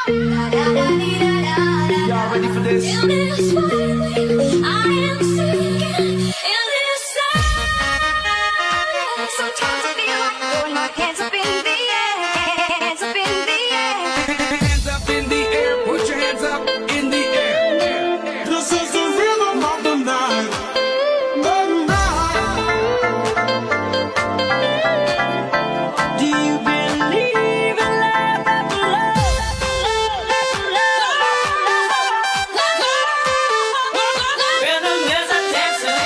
Y'all ready for this? In this way, I am sinking in this side. Sometimes I feel like throwing my hands up in the air, hands up in the air. Hands up in the air, put your hands up in the air. This is the rhythm of the night. The night. Do you believe in love after Rhythm is a dancer.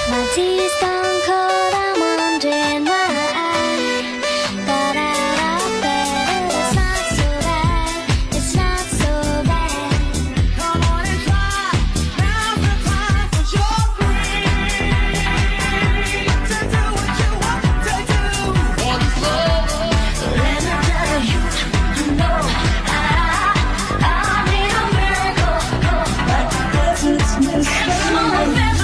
My tea's gone cold, I'm wondering why. It's not so bad, it's not so bad. Come on and try. Now's the time for your brain to do what you want to do. Let me tell you, you know I need a miracle, like the desert's missing.